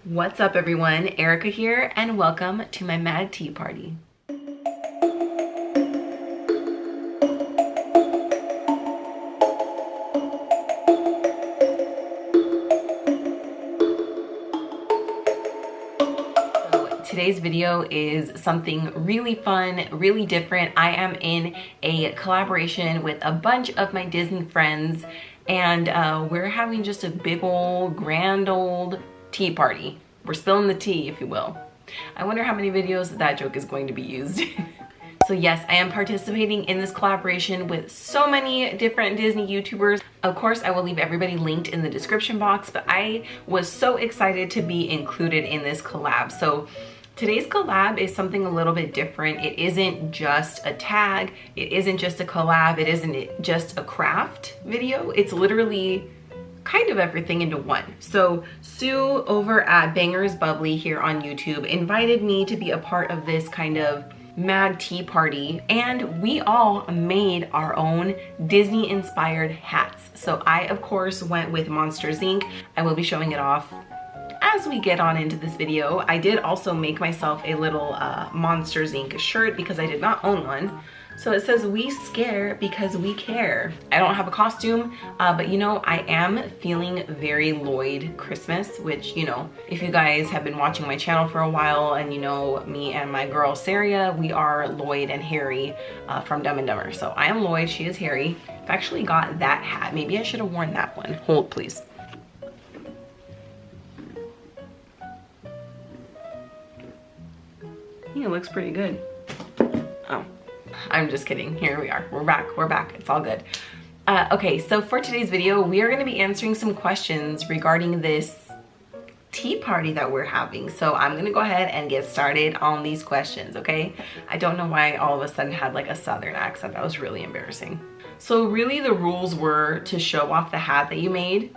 What's up everyone, Erika here and welcome to my mad tea party. Today's video is something really fun, really different. I am in a collaboration with a bunch of my Disney friends and we're having just a big old, grand old tea party. We're spilling the tea, if you will. I wonder how many videos that joke is going to be used in. So yes, I am participating in this collaboration with so many different Disney YouTubers. Of course, I will leave everybody linked in the description box, but I was so excited to be included in this collab. So today's collab is something a little bit different. It isn't just a tag, it isn't just a collab, it isn't just a craft video. It's literally kind of everything into one. So Sue over at Bangers Bubbly here on YouTube invited me to be a part of this kind of mad tea party, and we all made our own Disney inspired hats. So I of course went with Monsters Inc. I will be showing it off as we get on into this video. I did also make myself a little Monsters Inc. shirt because I did not own one. So it says, "We scare because we care." I don't have a costume, but you know, I am feeling very Lloyd Christmas, which, you know, if you guys have been watching my channel for a while and you know me and my girl Serena, we are Lloyd and Harry from Dumb and Dumber. So I am Lloyd, she is Harry. I've actually got that hat. Maybe I should have worn that one. Hold please. Yeah, it looks pretty good. Oh. I'm just kidding. Here we are. We're back. It's all good. Okay, so for today's video, we are going to be answering some questions regarding this tea party that we're having. So I'm going to go ahead and get started on these questions, okay? I don't know why I all of a sudden had like a southern accent. That was really embarrassing. So really the rules were to show off the hat that you made.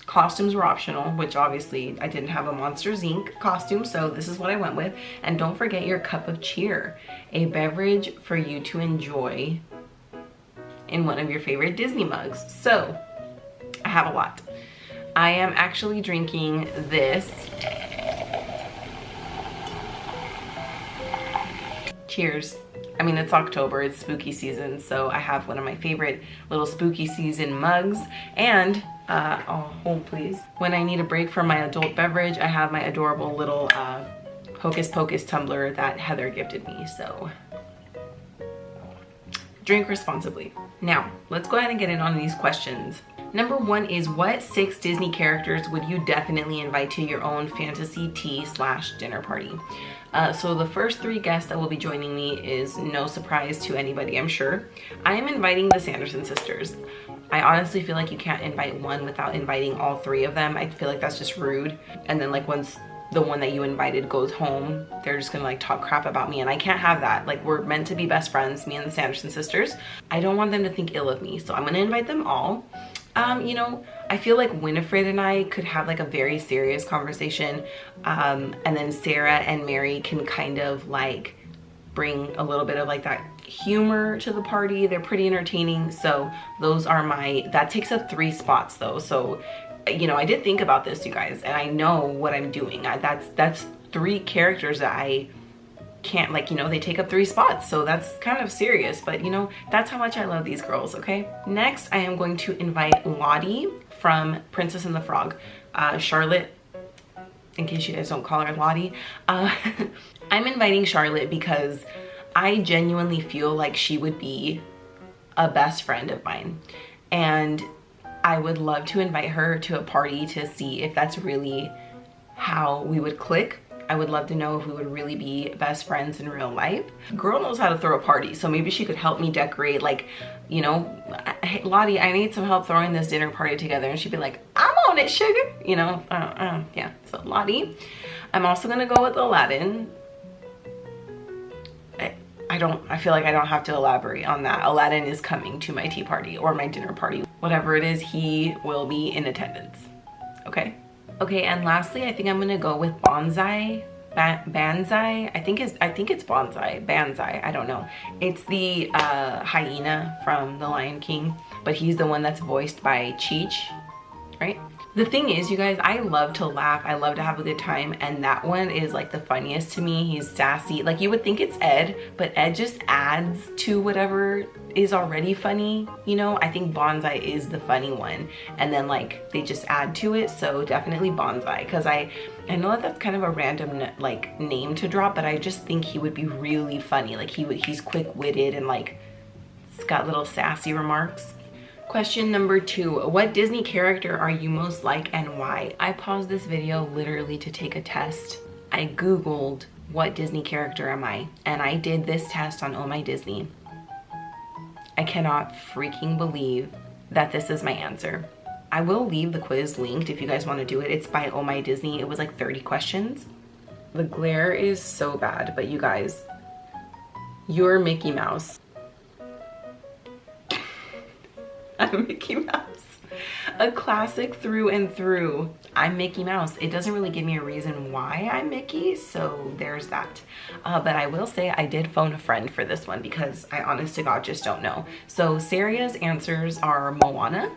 Costumes were optional, which obviously I didn't have a Monsters Inc. costume, so this is what I went with. And don't forget your cup of cheer, a beverage for you to enjoy in one of your favorite Disney mugs. So I have a lot. I am actually drinking this. Cheers. I mean, it's October, it's spooky season, so I have one of my favorite little spooky season mugs. And oh, hold please. When I need a break from my adult beverage, I have my adorable little Hocus Pocus tumbler that Heather gifted me. So drink responsibly. Now, let's go ahead and get in on these questions. Number one is, what 6 Disney characters would you definitely invite to your own fantasy tea/dinner party? So the first 3 guests that will be joining me is no surprise to anybody, I'm sure. I am inviting the Sanderson sisters. I honestly feel like you can't invite one without inviting all 3 of them. I feel like that's just rude. And then like once the one that you invited goes home, they're just gonna like talk crap about me, and I can't have that. Like, we're meant to be best friends, me and the Sanderson sisters. I don't want them to think ill of me, so I'm gonna invite them all. You know, I feel like Winifred and I could have like a very serious conversation, and then Sarah and Mary can kind of like bring a little bit of like that humor to the party. They're pretty entertaining, so those are my, that takes up 3 spots though. So, you know, I did think about this, you guys, and I know what I'm doing. That's 3 characters that I can't, like, you know, they take up 3 spots, so that's kind of serious, but you know, that's how much I love these girls. Okay, next I am going to invite Lottie from Princess and the Frog. Charlotte, in case you guys don't call her Lottie. I'm inviting Charlotte because I genuinely feel like she would be a best friend of mine, and I would love to invite her to a party to see if that's really how we would click. I would love to know if we would really be best friends in real life. Girl knows how to throw a party, so maybe she could help me decorate, like, you know, hey, Lottie, I need some help throwing this dinner party together. And she'd be like, I'm on it, sugar. You know, yeah, so Lottie. I'm also gonna go with Aladdin. I feel like I don't have to elaborate on that. Aladdin is coming to my tea party or my dinner party. Whatever it is, he will be in attendance, okay? Okay, and lastly, I think I'm gonna go with Banzai. Banzai, I think it's Bonsai, Banzai, I don't know. It's the hyena from The Lion King, but he's the one that's voiced by Cheech, right? The thing is, you guys, I love to laugh. I love to have a good time. And that one is like the funniest to me. He's sassy. Like you would think it's Ed, but Ed just adds to whatever is already funny. You know, I think Bonsai is the funny one. And then like they just add to it. So definitely Bonsai. Cause I know that that's kind of a random like name to drop, but I just think he would be really funny. Like he's quick-witted and like it's got little sassy remarks. Question number 2, what Disney character are you most like and why? I paused this video literally to take a test. I Googled what Disney character am I, and I did this test on Oh My Disney. I cannot freaking believe that this is my answer. I will leave the quiz linked if you guys want to do it. It's by Oh My Disney. It was like 30 questions. The glare is so bad, but you guys, you're Mickey Mouse. I'm Mickey Mouse. A classic through and through. I'm Mickey Mouse. It doesn't really give me a reason why I'm Mickey, so there's that. But I will say I did phone a friend for this one because I honest to God just don't know. So Saria's answers are Moana,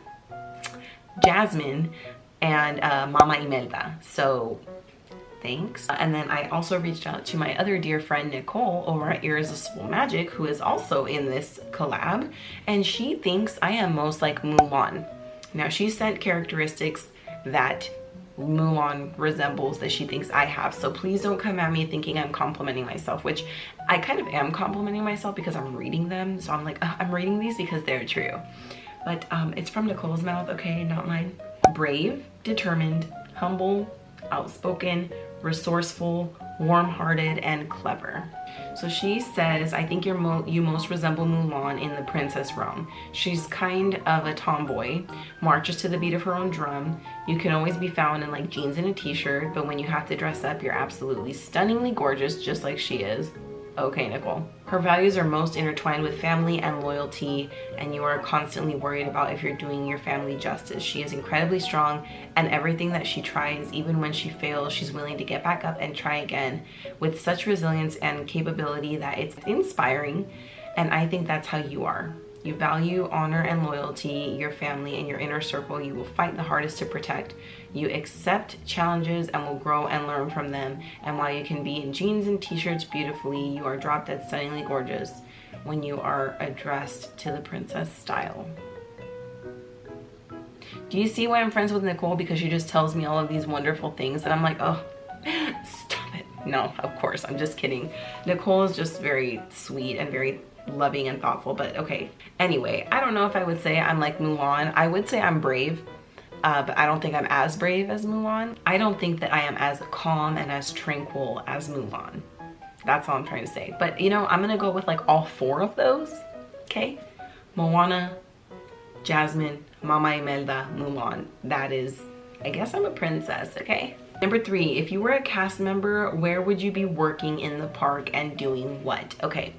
Jasmine, and Mama Imelda. So thanks. And then I also reached out to my other dear friend Nicole over at Irresistible Magic, who is also in this collab, and she thinks I am most like Mulan. Now she sent characteristics that Mulan resembles that she thinks I have, so please don't come at me thinking I'm complimenting myself, which I kind of am complimenting myself because I'm reading them. So I'm like, I'm reading these because they're true. But it's from Nicole's mouth, okay, not mine. Brave, determined, humble, outspoken, resourceful, warm-hearted, and clever. So she says, I think you most resemble Mulan in the princess realm. She's kind of a tomboy, marches to the beat of her own drum. You can always be found in like jeans and a t-shirt, but when you have to dress up, you're absolutely stunningly gorgeous, just like she is. Okay, Nicole. Her values are most intertwined with family and loyalty, and you are constantly worried about if you're doing your family justice. She is incredibly strong, and everything that she tries, even when she fails, she's willing to get back up and try again with such resilience and capability that it's inspiring, and I think that's how you are. You value honor and loyalty, your family, and your inner circle. You will fight the hardest to protect. You accept challenges and will grow and learn from them. And while you can be in jeans and t-shirts beautifully, you are drop dead stunningly gorgeous when you are addressed to the princess style. Do you see why I'm friends with Nicole? Because she just tells me all of these wonderful things and I'm like, oh, stop it. No, of course, I'm just kidding. Nicole is just very sweet and very loving and thoughtful, but okay. Anyway, I don't know if I would say I'm like Mulan. I would say I'm brave, but I don't think I'm as brave as Mulan. I don't think that I am as calm and as tranquil as Mulan. That's all I'm trying to say. But you know, I'm gonna go with like all 4 of those, okay? Moana, Jasmine, Mama Imelda, Mulan. That is, I guess I'm a princess, okay? Number 3, if you were a cast member, where would you be working in the park and doing what? Okay.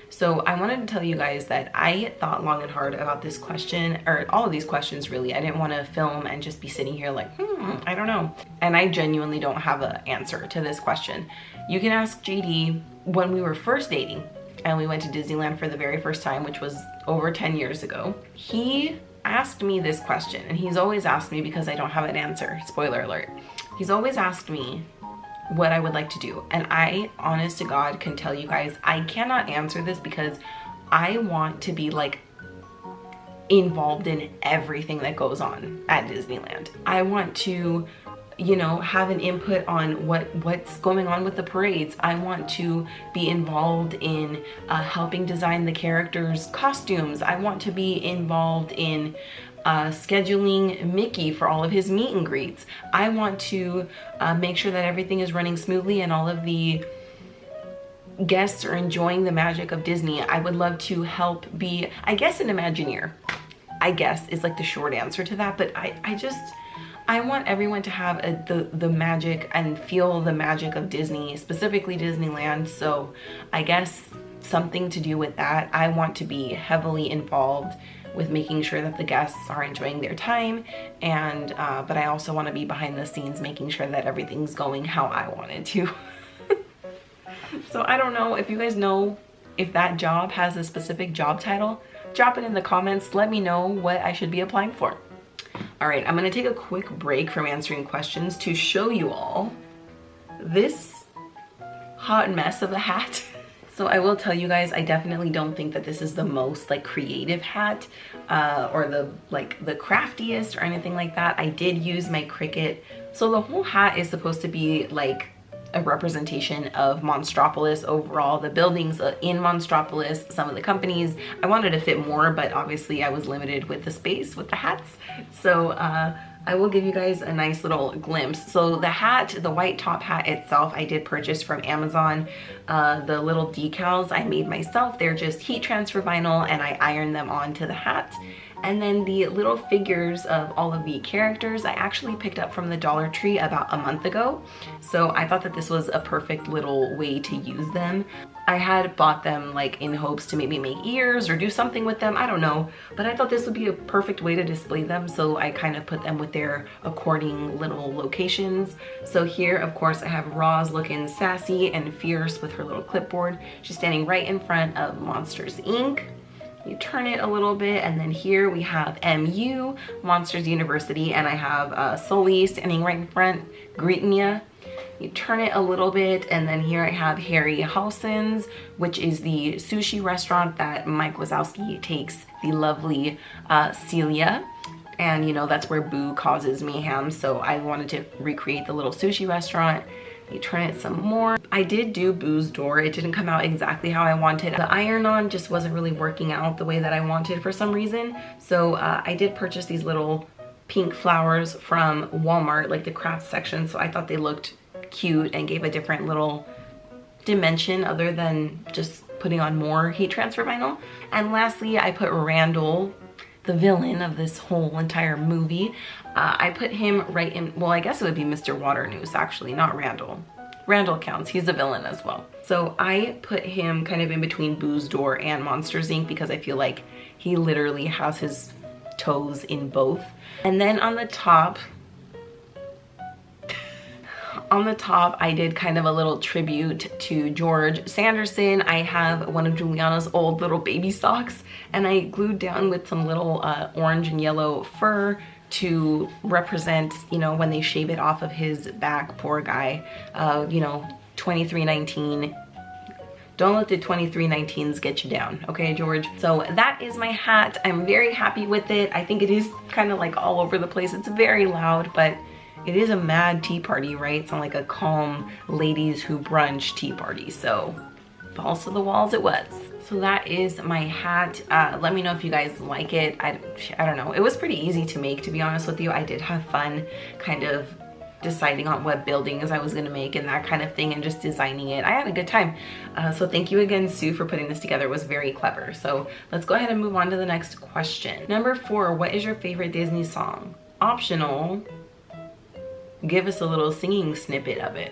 So I wanted to tell you guys that I thought long and hard about this question, or all of these questions really. I didn't want to film and just be sitting here like, I don't know. And I genuinely don't have an answer to this question. You can ask JD when we were first dating and we went to Disneyland for the very first time, which was over 10 years ago. He asked me this question, and he's always asked me because I don't have an answer. Spoiler alert. He's always asked me what I would like to do, and I, honest to God, can tell you guys I cannot answer this because I want to be like involved in everything that goes on at Disneyland. I want to, you know, have an input on what's going on with the parades. I want to be involved in helping design the characters' costumes. I want to be involved in scheduling Mickey for all of his meet and greets. I want to make sure that everything is running smoothly and all of the guests are enjoying the magic of Disney. I would love to help be, I guess, an Imagineer. I guess is like the short answer to that, but I want everyone to have the magic and feel the magic of Disney, specifically Disneyland. So I guess something to do with that. I want to be heavily involved with making sure that the guests are enjoying their time, and but I also want to be behind the scenes making sure that everything's going how I want it to. So I don't know if you guys know if that job has a specific job title. Drop it in the comments. Let me know what I should be applying for. All All right, I'm gonna take a quick break from answering questions to show you all this hot mess of a hat. So I will tell you guys, I definitely don't think that this is the most like creative hat or the craftiest or anything like that. I did use my Cricut. So the whole hat is supposed to be like a representation of Monstropolis overall, the buildings in Monstropolis, some of the companies. I wanted to fit more, but obviously I was limited with the space with the hats. So I will give you guys a nice little glimpse. So the hat, the white top hat itself, I did purchase from Amazon. The little decals I made myself. They're just heat transfer vinyl and I ironed them onto the hat. And then the little figures of all of the characters I actually picked up from the Dollar Tree about a month ago. So I thought that this was a perfect little way to use them. I had bought them like in hopes to maybe make ears or do something with them, I don't know. But I thought this would be a perfect way to display them, so I kind of put them with their according little locations. So here, of course, I have Roz looking sassy and fierce with her little clipboard. She's standing right in front of Monsters, Inc. You turn it a little bit, and then here we have MU, Monsters University, and I have Sully standing right in front, greeting ya. You turn it a little bit, and then here I have Harry Halson's, which is the sushi restaurant that Mike Wazowski takes the lovely Celia. And you know, that's where Boo causes mayhem, so I wanted to recreate the little sushi restaurant. You turn it some more. I did do Boo's door. It didn't come out exactly how I wanted. The iron-on just wasn't really working out the way that I wanted for some reason. So I did purchase these little pink flowers from Walmart, like the craft section. So I thought they looked cute and gave a different little dimension other than just putting on more heat transfer vinyl. And lastly, I put Randall, the villain of this whole entire movie. I put him right in, well, I guess it would be Mr. Waternoose actually, not Randall. Randall counts, he's a villain as well. So I put him kind of in between Boo's door and Monsters Inc. because I feel like he literally has his toes in both. And then on the top, I did kind of a little tribute to George Sanderson. I have one of Juliana's old little baby socks, and I glued down with some little orange and yellow fur to represent, you know, when they shave it off of his back, poor guy, you know, 2319. Don't let the 2319s get you down, okay, George? So that is my hat. I'm very happy with it. I think it is kind of like all over the place. It's very loud, but it is a mad tea party, right? It's not like a calm ladies who brunch tea party. So balls to the walls it was. So that is my hat. Let me know if you guys like it. I don't know. It was pretty easy to make, to be honest with you. I did have fun kind of deciding on what buildings I was gonna make and that kind of thing and just designing it. I had a good time. So thank you again, Sue, for putting this together. It was very clever. So let's go ahead and move on to the next question. Number 4, what is your favorite Disney song? Optional. Give us a little singing snippet of it.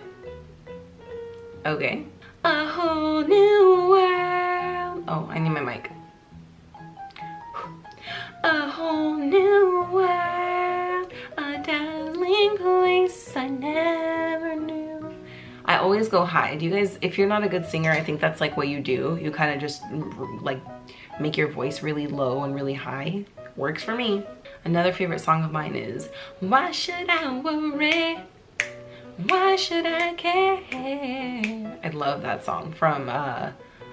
Okay. A whole new world. Oh, I need my mic. A whole new world, a dazzling place I never knew. I always go high. Do you guys, if you're not a good singer, I think that's like what you do. You kind of just like make your voice really low and really high. Works for me. Another favorite song of mine is Why Should I Worry? Why Should I Care? I love that song from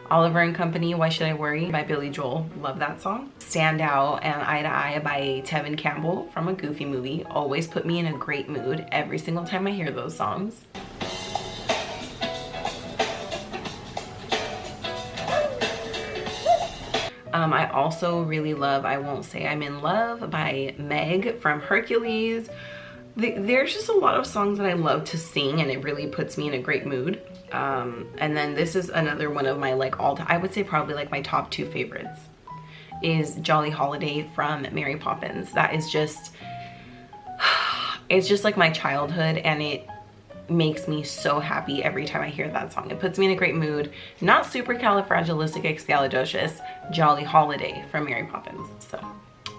Oliver and Company, Why Should I Worry by Billy Joel. Love that song. Stand Out and Eye to Eye by Tevin Campbell from a Goofy movie. Always put me in a great mood every single time I hear those songs. I also really love I Won't Say I'm in Love by Meg from Hercules. There's just a lot of songs that I love to sing and it really puts me in a great mood. And then this is another one of my like I would say probably like my top 2 favorites is Jolly Holiday from Mary Poppins. That is just, it's just like my childhood and it makes me so happy every time I hear that song. It puts me in a great mood. Not supercalifragilisticexpialidocious, Jolly Holiday from Mary Poppins. So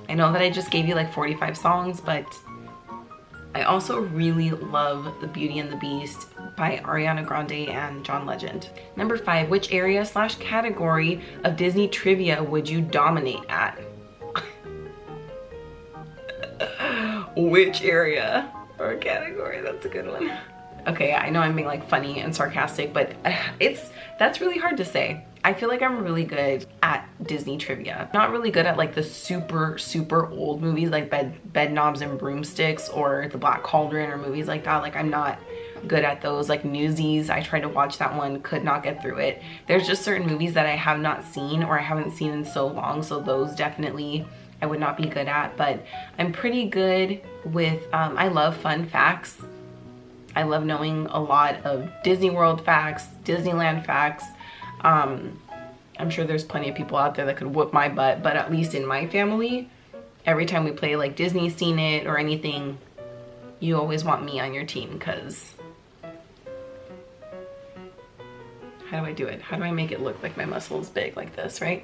I know that I just gave you like 45 songs, but I also really love The Beauty and the Beast by Ariana Grande and John Legend. Number 5, which area / category of Disney trivia would you dominate at? Which area or category? That's a good one. Okay, I know I'm being like funny and sarcastic, but that's really hard to say. I feel like I'm really good at Disney trivia. Not really good at like the super, super old movies like Bedknobs and Broomsticks or The Black Cauldron or movies like that. Like I'm not good at those. Like Newsies, I tried to watch that one, could not get through it. There's just certain movies that I have not seen or I haven't seen in so long, so those definitely I would not be good at, but I'm pretty good with, I love fun facts. I love knowing a lot of Disney World facts, Disneyland facts. I'm sure there's plenty of people out there that could whoop my butt, but at least in my family, every time we play like Disney Scene It or anything, you always want me on your team, because how do I do it? How do I make it look like my muscle is big like this, right?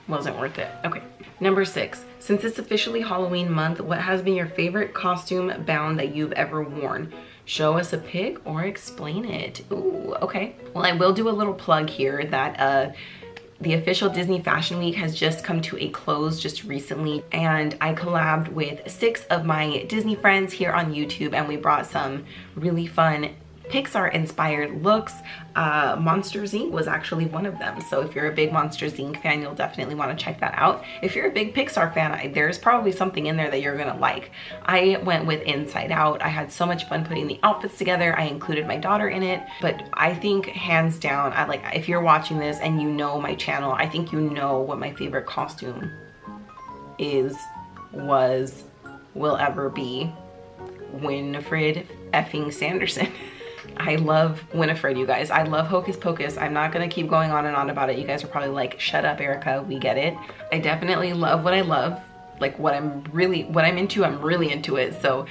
Wasn't worth it. Okay. Number 6, since it's officially Halloween month, what has been your favorite costume bound that you've ever worn? Show us a pic or explain it. Ooh, okay. Well, I will do a little plug here that the official Disney Fashion Week has just come to a close just recently, and I collabed with 6 of my Disney friends here on YouTube, and we brought some really fun Pixar inspired looks. Monsters Inc. was actually one of them. So if you're a big Monsters Inc. fan, you'll definitely want to check that out. If you're a big Pixar fan, there's probably something in there that you're gonna like. I went with Inside Out. I had so much fun putting the outfits together. I included my daughter in it, but I think hands down, if you're watching this and you know my channel, I think you know what my favorite costume is, was, will ever be. Winifred effing Sanderson. I love Winifred, you guys. I love Hocus Pocus. I'm not gonna keep going on and on about it. You guys are probably like, shut up, Erika, we get it. I definitely love what I love. Like what I'm into, I'm really into it. So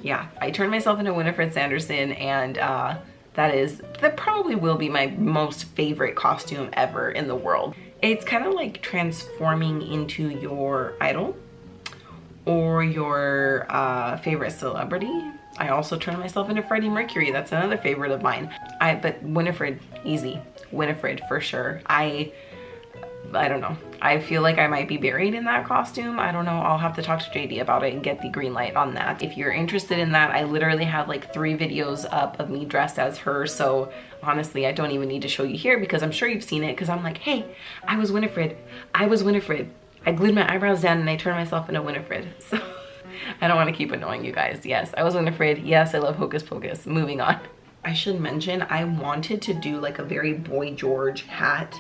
yeah, I turned myself into Winifred Sanderson, and that probably will be my most favorite costume ever in the world. It's kind of like transforming into your idol or your favorite celebrity. I also turned myself into Freddie Mercury. That's another favorite of mine. But Winifred, easy. Winifred for sure. I don't know. I feel like I might be buried in that costume. I don't know. I'll have to talk to JD about it and get the green light on that. If you're interested in that, I literally have like 3 videos up of me dressed as her. So honestly, I don't even need to show you here because I'm sure you've seen it, because I'm like, hey, I was Winifred. I was Winifred. I glued my eyebrows down and I turned myself into Winifred. So I don't want to keep annoying you guys. Yes, I was Winifred. Yes, I love Hocus Pocus. Moving on. I should mention, I wanted to do like a very Boy George hat,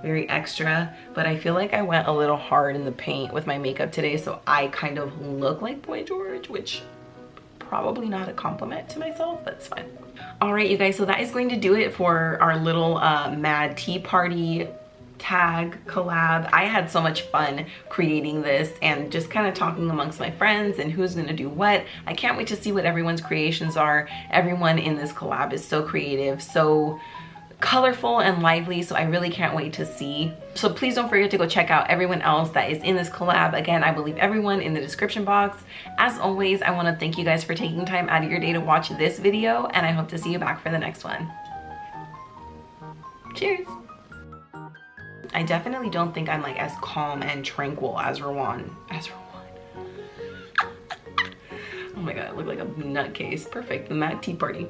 very extra, but I feel like I went a little hard in the paint with my makeup today, so I kind of look like Boy George, which probably not a compliment to myself, but it's fine. All right, you guys, so that is going to do it for our little Mad Tea Party tag collab. I had so much fun creating this and just kind of talking amongst my friends and who's gonna do what. I can't wait to see what everyone's creations are. Everyone in this collab is so creative, so colorful and lively, so I really can't wait to see. So please don't forget to go check out everyone else that is in this collab. Again, I will leave everyone in the description box. As always, I want to thank you guys for taking time out of your day to watch this video, and I hope to see you back for the next one. Cheers! I definitely don't think I'm like as calm and tranquil as Rowan. Oh my god, I look like a nutcase. Perfect, the Mad Tea Party.